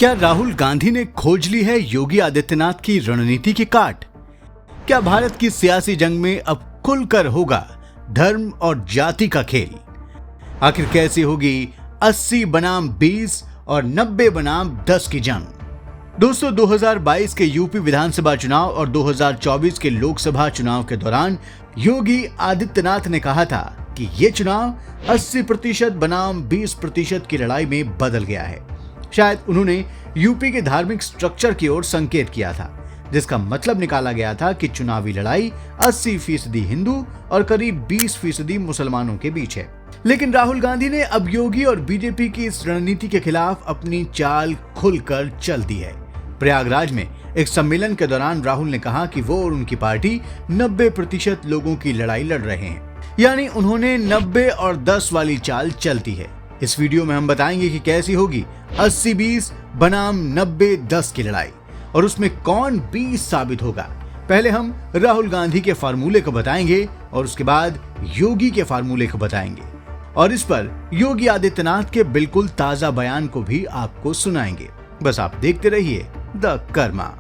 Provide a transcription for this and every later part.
क्या राहुल गांधी ने खोज ली है योगी आदित्यनाथ की रणनीति की काट? क्या भारत की सियासी जंग में अब खुलकर होगा धर्म और जाति का खेल? आखिर कैसी होगी 80 बनाम 20 और 90 बनाम 10 की जंग? दोस्तों, 2022 के यूपी विधानसभा चुनाव और 2024 के लोकसभा चुनाव के दौरान योगी आदित्यनाथ ने कहा था कि ये चुनाव 80% बनाम 20% की लड़ाई में बदल गया है। शायद उन्होंने यूपी के धार्मिक स्ट्रक्चर की ओर संकेत किया था, जिसका मतलब निकाला गया था कि चुनावी लड़ाई 80% हिंदू और करीब 20% मुसलमानों के बीच है। लेकिन राहुल गांधी ने अब योगी और बीजेपी की इस रणनीति के खिलाफ अपनी चाल खुलकर चल दी है। प्रयागराज में एक सम्मेलन के दौरान राहुल ने कहा कि वो और उनकी पार्टी 90% लोगों की लड़ाई लड़ रहे हैं, यानी उन्होंने 90 और 10 वाली चाल चलती है। इस वीडियो में हम बताएंगे कि कैसी होगी 80-20 बनाम 90-10 की लड़ाई और उसमें कौन 20 साबित होगा। पहले हम राहुल गांधी के फार्मूले को बताएंगे और उसके बाद योगी के फार्मूले को बताएंगे और इस पर योगी आदित्यनाथ के बिल्कुल ताजा बयान को भी आपको सुनाएंगे। बस आप देखते रहिए द कर्मा।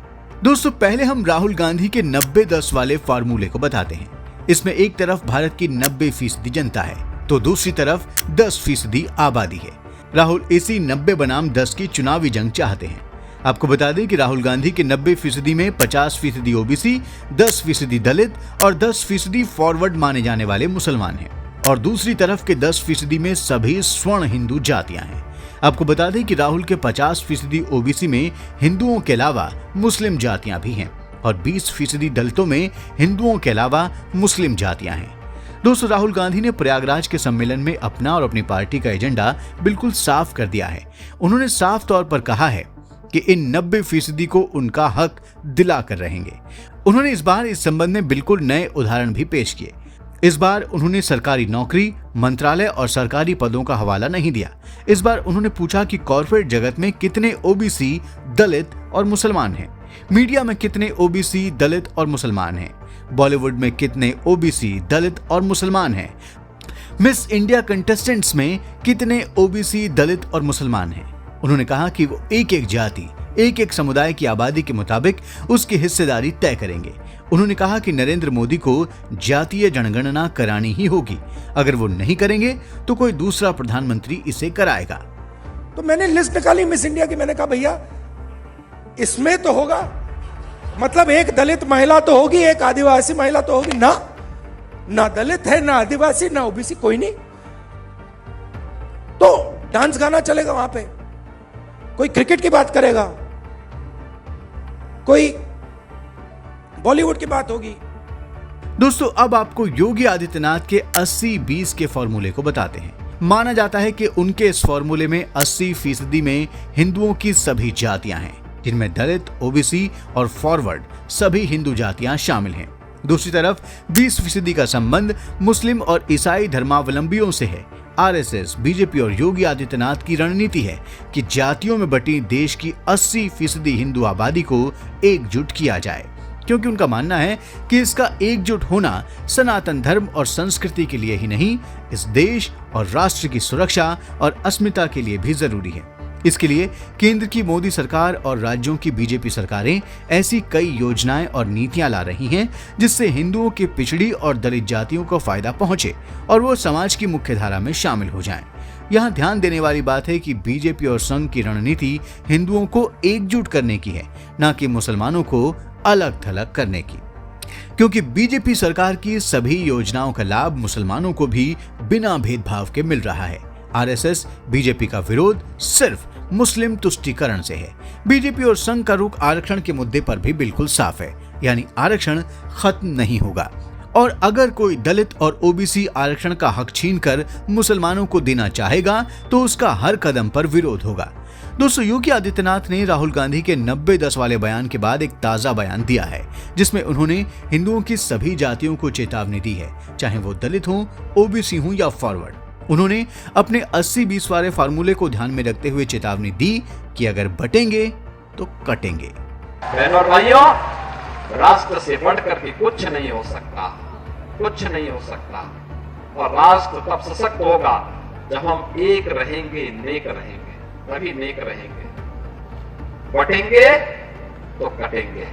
दोस्तों, पहले हम राहुल गांधी के 90-10 वाले फार्मूले को बताते हैं। इसमें एक तरफ भारत की 90% जनता है तो दूसरी तरफ 10% आबादी है। राहुल इसी 90 बनाम 10 की चुनावी जंग चाहते हैं। आपको बता दें कि राहुल गांधी के 90% में 50% ओबीसी, 10% दलित और 10% फॉरवर्ड माने जाने वाले मुसलमान हैं और दूसरी तरफ के 10% में सभी स्वर्ण हिंदू जातियां हैं। आपको बता दें कि राहुल के 50% ओबीसी में हिंदुओं के अलावा मुस्लिम जातियां भी हैं और 20% दलितों में हिंदुओं के अलावा मुस्लिम जातियां हैं। दोस्तों, राहुल गांधी ने प्रयागराज के सम्मेलन में अपना और अपनी पार्टी का एजेंडा बिल्कुल साफ कर दिया है। उन्होंने साफ तौर पर कहा है कि इन 90% को उनका हक दिला कर रहेंगे। उन्होंने इस बार इस संबंध में बिल्कुल नए उदाहरण भी पेश किए। इस बार उन्होंने सरकारी नौकरी, मंत्रालय और सरकारी पदों का हवाला नहीं दिया। इस बार उन्होंने पूछा कि कॉर्पोरेट जगत में कितने ओबीसी, दलित और मुसलमान हैं, मीडिया में कितने ओबीसी, दलित और मुसलमान हैं, बॉलीवुड में कितने ओबीसी, दलित और मुसलमान हैं, मिस इंडिया कंटेस्टेंट्स में कितने ओबीसी, दलित और मुसलमान हैं। उन्होंने कहा कि वो एक एक जाति, एक एक समुदाय की आबादी के मुताबिक उसकी हिस्सेदारी तय करेंगे। उन्होंने कहा कि नरेंद्र मोदी को जातीय जनगणना करानी ही होगी। अगर वो नहीं करेंगे तो कोई दूसरा प्रधानमंत्री इसे कराएगा। तो मैंने लिस्ट निकाली मिस इंडिया की। मैंने कहा भैया इसमें तो होगा, मतलब एक दलित महिला तो होगी, एक आदिवासी महिला तो होगी ना दलित है, ना आदिवासी, ना ओबीसी, कोई नहीं। तो डांस गाना चलेगा वहां पे, कोई क्रिकेट की बात करेगा, कोई बॉलीवुड की बात होगी। दोस्तों, अब आपको योगी आदित्यनाथ के 80-20 के फॉर्मूले को बताते हैं। माना जाता है कि उनके इस फॉर्मूले में 80% में हिंदुओं की सभी जातियां हैं, जिनमें दलित, ओबीसी और फॉरवर्ड सभी हिंदू जातियां शामिल हैं। दूसरी तरफ 20% का संबंध मुस्लिम और ईसाई धर्मावलंबियों से है। आरएसएस, बीजेपी और योगी आदित्यनाथ की रणनीति है कि जातियों में बटी देश की 80% हिंदू आबादी को एकजुट किया जाए, क्योंकि उनका मानना है कि इसका एकजुट होना सनातन धर्म और संस्कृति के लिए ही नहीं, इस देश और राष्ट्र की सुरक्षा और अस्मिता के लिए भी जरूरी है। इसके लिए केंद्र की मोदी सरकार और राज्यों की बीजेपी सरकारें ऐसी कई योजनाएं और नीतियां ला रही हैं जिससे हिंदुओं के पिछड़ी और दलित जातियों को फायदा पहुंचे और वो समाज की मुख्यधारा में शामिल हो जाएं। यहाँ ध्यान देने वाली बात है कि बीजेपी और संघ की रणनीति हिंदुओं को एकजुट करने की है, न कि मुसलमानों को अलग थलग करने की, क्योंकि बीजेपी सरकार की सभी योजनाओं का लाभ मुसलमानों को भी बिना भेदभाव के मिल रहा है। आरएसएस, बीजेपी का विरोध सिर्फ मुस्लिम तुष्टीकरण से है। बीजेपी और संघ का रुख आरक्षण के मुद्दे पर भी बिल्कुल साफ है, यानी आरक्षण खत्म नहीं होगा और अगर कोई दलित और ओबीसी आरक्षण का हक छीनकर मुसलमानों को देना चाहेगा तो उसका हर कदम पर विरोध होगा। दोस्तों, योगी आदित्यनाथ ने राहुल गांधी के 90-10 वाले बयान के बाद एक ताजा बयान दिया है, जिसमें उन्होंने हिंदुओं की सभी जातियों को चेतावनी दी है, चाहे वो दलित हों, ओबीसी हों या फॉरवर्ड। उन्होंने अपने 80-20 वाले फार्मूले को ध्यान में रखते हुए चेतावनी दी कि अगर बटेंगे तो कटेंगे। बहनों और भाइयों, राष्ट्र से बढ़कर के कुछ नहीं हो सकता, कुछ नहीं हो सकता। और राष्ट्र तब सशक्त होगा जब हम एक रहेंगे, नेक रहेंगे, तभी नेक रहेंगे। बटेंगे तो कटेंगे।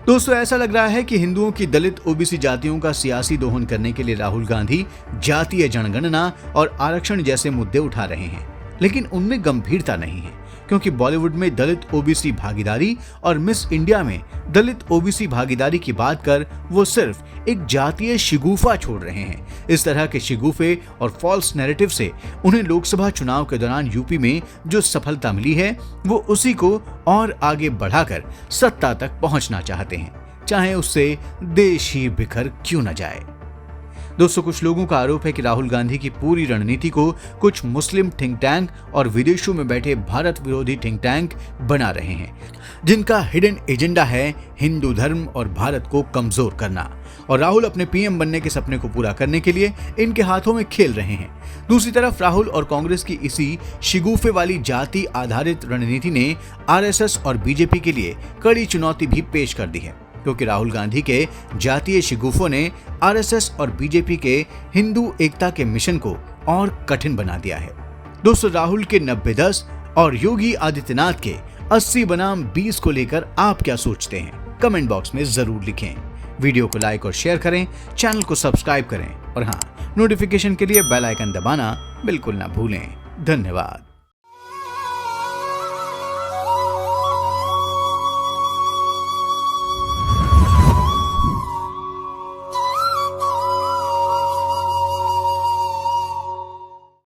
दोस्तों, ऐसा लग रहा है कि हिंदुओं की दलित ओबीसी जातियों का सियासी दोहन करने के लिए राहुल गांधी जातीय जनगणना और आरक्षण जैसे मुद्दे उठा रहे हैं, लेकिन उनमें गंभीरता नहीं है, क्योंकि बॉलीवुड में दलित ओबीसी भागीदारी और मिस इंडिया में दलित ओबीसी भागीदारी की बात कर वो सिर्फ एक जातीय शिगुफा छोड़ रहे हैं। इस तरह के शिगुफे और फॉल्स नैरेटिव से उन्हें लोकसभा चुनाव के दौरान यूपी में जो सफलता मिली है, वो उसी को और आगे बढ़ाकर सत्ता तक पहुंचना चाहते हैं, चाहे उससे देश ही बिखर क्यों न जाए। दोस्तों, कुछ लोगों का आरोप है कि राहुल गांधी की पूरी रणनीति को कुछ मुस्लिम थिंक टैंक और विदेशों में बैठे भारत विरोधी थिंक टैंक बना रहे हैं, जिनका हिडन एजेंडा है हिंदू धर्म और भारत को कमजोर करना, और राहुल अपने पीएम बनने के सपने को पूरा करने के लिए इनके हाथों में खेल रहे हैं। दूसरी तरफ राहुल और कांग्रेस की इसी शिगुफे वाली जाति आधारित रणनीति ने आरएसएस और बीजेपी के लिए कड़ी चुनौती भी पेश कर दी है, क्योंकि राहुल गांधी के जातीय शिगुफों ने आरएसएस और बीजेपी के हिंदू एकता के मिशन को और कठिन बना दिया है। दोस्तों, राहुल के 90-10 और योगी आदित्यनाथ के 80 बनाम 20 को लेकर आप क्या सोचते हैं? कमेंट बॉक्स में जरूर लिखें। वीडियो को लाइक और शेयर करें, चैनल को सब्सक्राइब करें और हाँ, नोटिफिकेशन के लिए बेल आइकन दबाना बिल्कुल ना भूलें। धन्यवाद।